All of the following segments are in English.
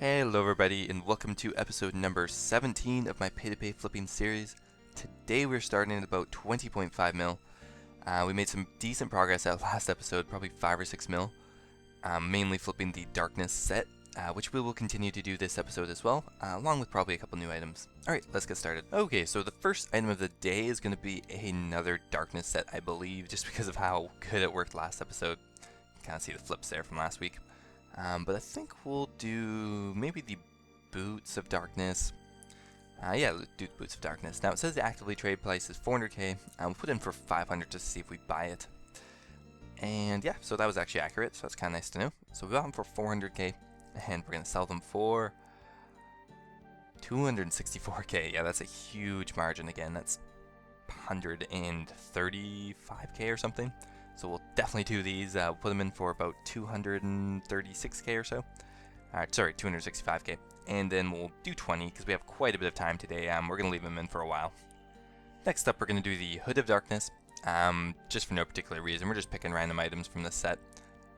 Hello everybody and welcome to episode number 17 of my pay-to-pay flipping series. Today we're starting at about 20.5 mil. We made some decent progress at last episode, probably 5 or 6 mil. Mainly flipping the Darkness set, which we will continue to do this episode as well, along with probably a couple new items. Alright, let's get started. Okay, so the first item of the day is going to be another Darkness set, I believe, just because of how good it worked last episode. You can kind of see the flips there from last week. But I think we'll do maybe the Boots of Darkness. Yeah, let's do the Boots of Darkness. Now it says the actively trade price is 400k. We'll put in for 500 just to see if we buy it. And yeah, so that was actually accurate, so that's kind of nice to know. So we got them for 400k, and we're going to sell them for 264k. Yeah, that's a huge margin again. That's 135k or something. So we'll definitely do these. We'll put them in for about 236k or so. Sorry, 265k. And then we'll do 20 because we have quite a bit of time today. We're going to leave them in for a while. Next up, we're going to do the Hood of Darkness. Just for no particular reason. We're just picking random items from this set.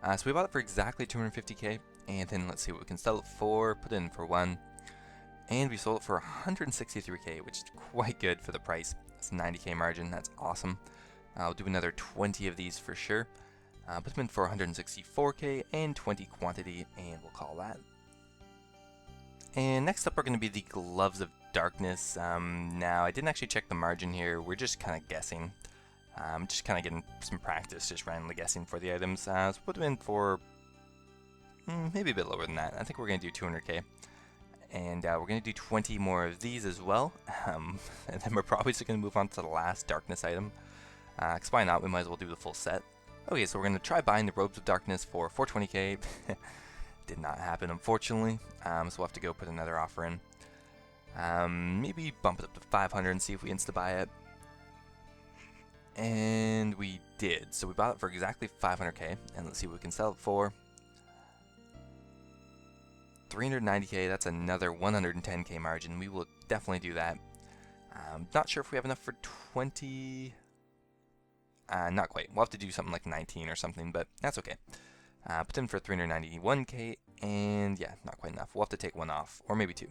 So we bought it for exactly 250k. And then let's see what we can sell it for. Put it in for 1. And we sold it for 163k, which is quite good for the price. It's a 90k margin. That's awesome. I'll do another 20 of these for sure. Put them in for 164k and 20 quantity, and we'll call that. And next up are going to be the Gloves of Darkness. Now, I didn't actually check the margin here. We're just kind of guessing. Just kind of getting some practice, just randomly guessing for the items. So put them in for maybe a bit lower than that. I think we're going to do 200k. And we're going to do 20 more of these as well. And then we're probably just going to move on to the last Darkness item. Because why not? We might as well do the full set. Okay, so we're going to try buying the Robes of Darkness for 420k. Did not happen, unfortunately. So we'll have to go put another offer in. Maybe bump it up to 500 and see if we insta-buy it. And we did. So we bought it for exactly 500k. And let's see what we can sell it for. 390k, that's another 110k margin. We will definitely do that. Not sure if we have enough for 20... not quite. We'll have to do something like 19 or something, but that's okay. Put in for 391k, and yeah, not quite enough. We'll have to take one off, or maybe two.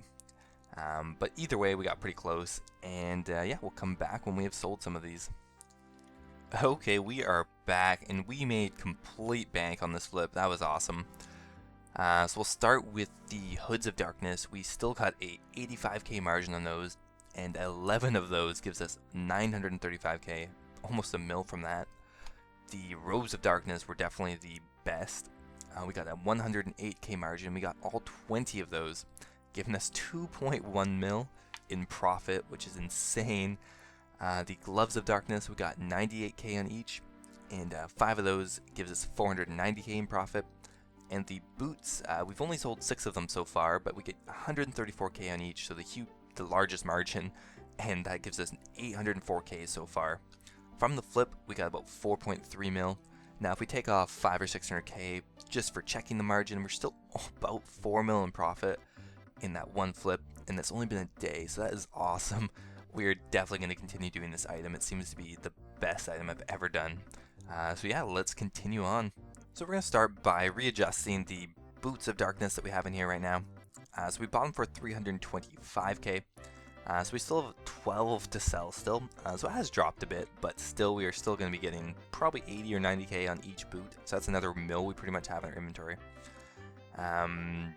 But either way, we got pretty close, and yeah, we'll come back when we have sold some of these. Okay, we are back, and we made complete bank on this flip. That was awesome. So we'll start with the Hoods of Darkness. We still got a 85k margin on those, and 11 of those gives us 935k. Almost a mil from that. The Robes of Darkness were definitely the best. We got a 108k margin. We got all 20 of those, giving us 2.1 mil in profit, which is insane. The Gloves of Darkness, we got 98k on each, and 5 of those gives us 490k in profit. And the Boots, we've only sold 6 of them so far, but we get 134k on each, so the largest margin, and that gives us 804k so far. From the flip, we got about 4.3 mil. Now, if we take off 5 or 600k just for checking the margin, we're still about 4 mil in profit in that one flip, and that's only been a day, so that is awesome. We are definitely going to continue doing this item. It seems to be the best item I've ever done. So yeah, let's continue on. So we're going to start by readjusting the Boots of Darkness that we have in here right now. So we bought them for 325k. So we still have 12 to sell still, so it has dropped a bit, but still we are still going to be getting probably 80 or 90k on each boot, so that's another mil we pretty much have in our inventory. And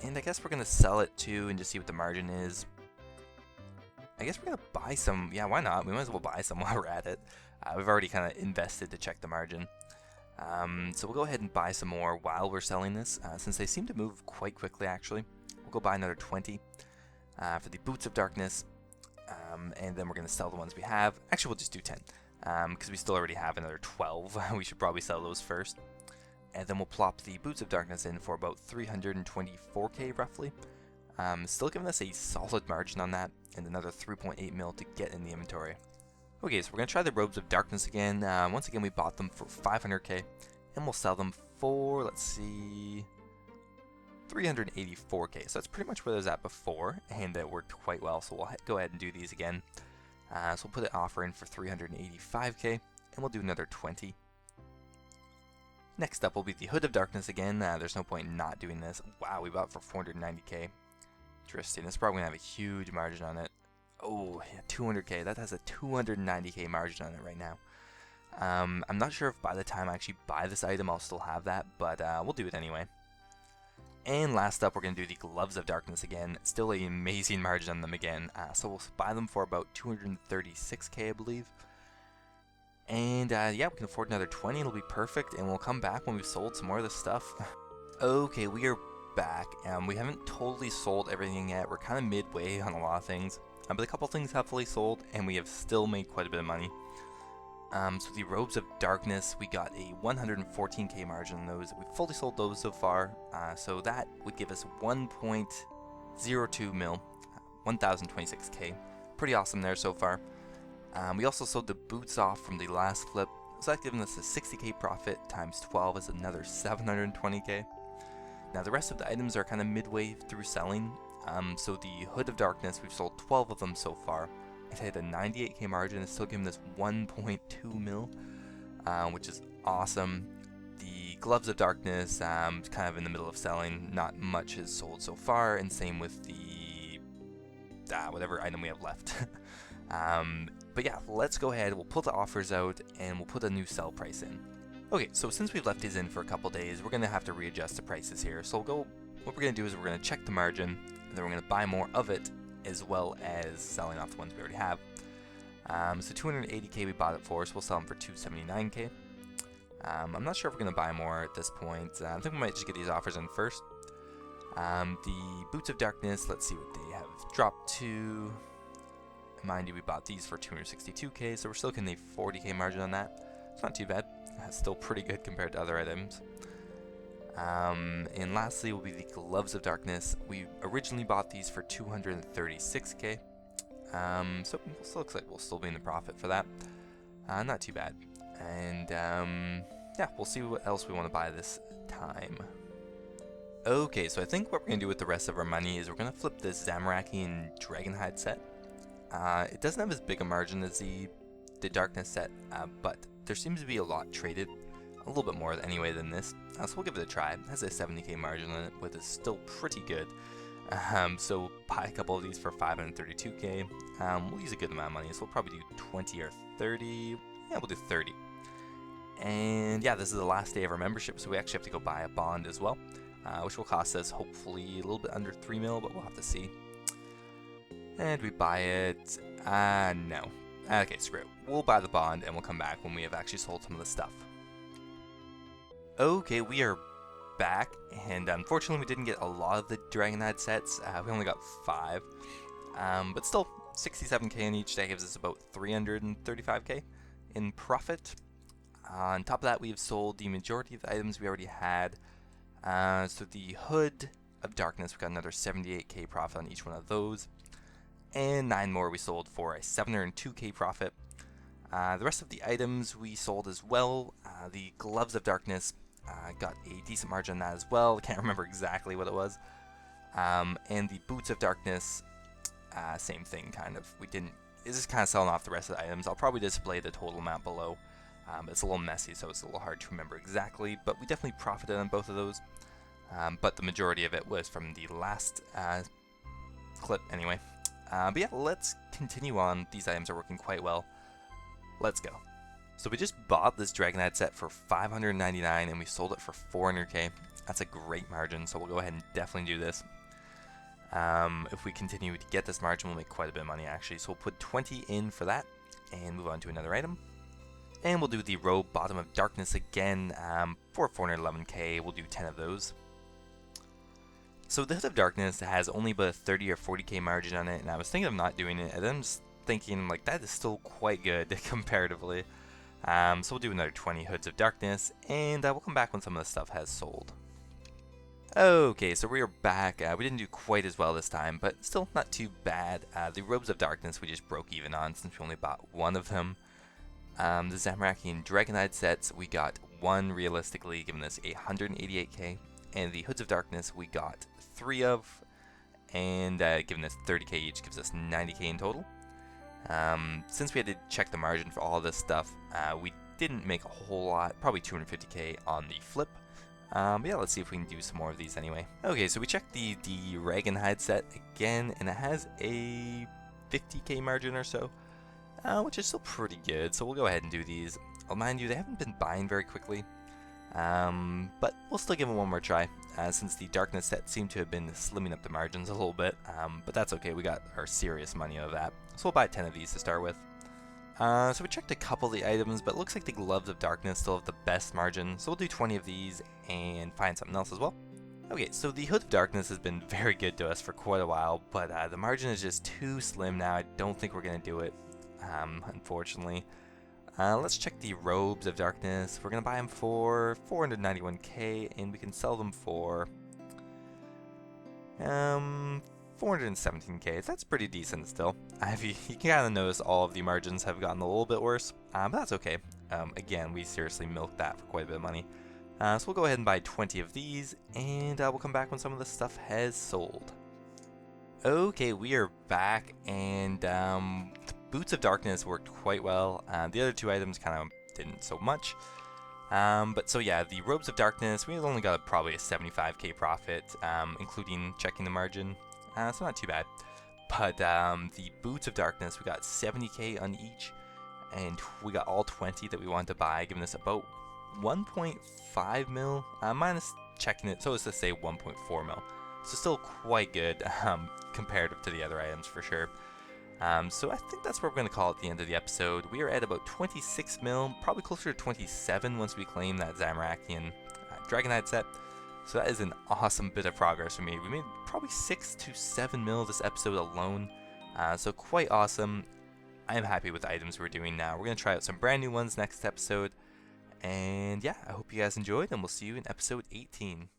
I guess we're going to sell it too and just see what the margin is. I guess we're going to buy some, yeah, why not? We might as well buy some while we're at it. We've already kind of invested to check the margin. So we'll go ahead and buy some more while we're selling this, since they seem to move quite quickly actually. We'll go buy another 20. For the Boots of Darkness, and then we're going to sell the ones we have. Actually, we'll just do 10, because we still already have another 12. We should probably sell those first. And then we'll plop the Boots of Darkness in for about 324k roughly. Still giving us a solid margin on that, and another 3.8 mil to get in the inventory. Okay, so we're going to try the Robes of Darkness again. Once again, we bought them for 500k, and we'll sell them for, let's see... 384k, so that's pretty much where it was at before, and it worked quite well, so we'll go ahead and do these again. So we'll put an offer in for 385k, and we'll do another 20. Next up will be the Hood of Darkness again. There's no point in not doing this. Wow, we bought it for 490k. Interesting. This is probably going to have a huge margin on it. Oh, yeah, 200k. That has a 290k margin on it right now. I'm not sure if by the time I actually buy this item I'll still have that, but we'll do it anyway. And last up, we're going to do the Gloves of Darkness again. Still an amazing margin on them again. So we'll buy them for about 236k, I believe. And yeah, we can afford another 20. It'll be perfect, and we'll come back when we've sold some more of this stuff. Okay, we are back. We haven't totally sold everything yet. We're kind of midway on a lot of things. But a couple things have fully sold, and we have still made quite a bit of money. So the Robes of Darkness, we got a 114k margin on those. We've fully sold those so far, so that would give us 1.02 mil, 1026k. Pretty awesome there so far. We also sold the boots off from the last flip, so that's given us a 60k profit times 12 is another 720k. Now the rest of the items are kind of midway through selling. So the Hood of Darkness, we've sold 12 of them so far. It had a 98k margin. It's still giving us 1.2 mil, which is awesome. The Gloves of Darkness, kind of in the middle of selling. Not much has sold so far, and same with the whatever item we have left. But yeah, let's go ahead. We'll pull the offers out, and we'll put a new sell price in. Okay, so since we've left these in for a couple days, we're gonna have to readjust the prices here. So what we're gonna do is we're gonna check the margin, and then we're gonna buy more of it, as well as selling off the ones we already have. So 280k we bought it for, so we'll sell them for 279k. I'm not sure if we're going to buy more at this point. I think we might just get these offers in first. The Boots of Darkness, let's see what they have dropped to. Mind you, we bought these for 262k, so we're still getting a 40k margin on that. It's not too bad. It's still pretty good compared to other items. And lastly will be the Gloves of Darkness. We originally bought these for 236k. So it still looks like we'll still be in the profit for that. Not too bad. And yeah, we'll see what else we want to buy this time. Okay, so I think what we're going to do with the rest of our money is we're going to flip this Zamorak D'Hide Set. It doesn't have as big a margin as the Darkness set, but there seems to be a lot traded. A little bit more anyway than this, so we'll give it a try. It has a 70k margin on it, which is still pretty good. So buy a couple of these for 532k. We'll use a good amount of money, so we'll probably do 20 or 30. Yeah, we'll do 30. And yeah, this is the last day of our membership, so we actually have to go buy a bond as well, which will cost us hopefully a little bit under 3 mil, but we'll have to see. And we buy it. No. Okay, screw it. We'll buy the bond, and we'll come back when we have actually sold some of the stuff. Okay, we are back, and unfortunately we didn't get a lot of the D'Hide sets. We only got 5, but still 67k in each. That gives us about 335k in profit. On top of that, we have sold the majority of the items we already had. So the Hood of Darkness, we got another 78k profit on each one of those, and 9 more we sold for a 702k profit. The rest of the items we sold as well. The Gloves of Darkness, got a decent margin on that as well. I can't remember exactly what it was. And the Boots of Darkness, same thing, kind of. It's just kind of selling off the rest of the items. I'll probably display the total amount below. It's a little messy, so it's a little hard to remember exactly, but we definitely profited on both of those. But the majority of it was from the last clip anyway. But yeah, let's continue on. These items are working quite well. Let's go. So we just bought this D'Hide set for 599 and we sold it for 400k. That's a great margin, so we'll go ahead and definitely do this. If we continue to get this margin, we'll make quite a bit of money actually. So we'll put 20 in for that and move on to another item. And we'll do the Robe Bottom of Darkness again for 411k. We'll do 10 of those. So the Hood of Darkness has only about a 30 or 40k margin on it, and I was thinking of not doing it, and then I'm just thinking like that is still quite good comparatively. So we'll do another 20 Hoods of Darkness, and we'll come back when some of the stuff has sold. Okay, so we are back. We didn't do quite as well this time, but still not too bad. The Robes of Darkness we just broke even on since we only bought 1 of them. The Zamorak D'Hide sets, we got 1 realistically, giving us 188k, and the Hoods of Darkness we got 3 of, and giving us 30k each, gives us 90k in total. Since we had to check the margin for all this stuff, we didn't make a whole lot, probably 250k on the flip. But yeah, let's see if we can do some more of these anyway. Okay, so we checked the Wracking D'Hide Set again, and it has a 50k margin or so, which is still pretty good, so we'll go ahead and do these. I'll mind you, they haven't been buying very quickly, but we'll still give them one more try, since the Darkness set seemed to have been slimming up the margins a little bit, but that's okay, we got our serious money out of that. So we'll buy 10 of these to start with. So we checked a couple of the items, but it looks like the Gloves of Darkness still have the best margin, so we'll do 20 of these and find something else as well. Okay, so the Hood of Darkness has been very good to us for quite a while, but the margin is just too slim now. I don't think we're going to do it, unfortunately. Let's check the Robes of Darkness. We're going to buy them for 491k, and we can sell them for 417k. That's pretty decent still. You can kind of notice all of the margins have gotten a little bit worse, but that's okay. Again, we seriously milked that for quite a bit of money. So we'll go ahead and buy 20 of these, and we'll come back when some of the stuff has sold. Okay, we are back, and the Boots of Darkness worked quite well. The other two items kind of didn't so much. But so yeah, the Robes of Darkness, we only got probably a 75k profit, including checking the margin. So not too bad. But the Boots of Darkness, we got 70k on each, and we got all 20 that we wanted to buy, giving us about 1.5 mil, minus checking it, so it's to say 1.4 mil. So still quite good comparative to the other items for sure. So I think that's what we're going to call it the end of the episode. We are at about 26 mil, probably closer to 27 once we claim that Zamorakian Dragon D'Hide set. So that is an awesome bit of progress for me. We made probably 6 to 7 mil this episode alone, so quite awesome. I am happy with the items we're doing now. We're going to try out some brand new ones next episode. And yeah, I hope you guys enjoyed, and we'll see you in episode 18.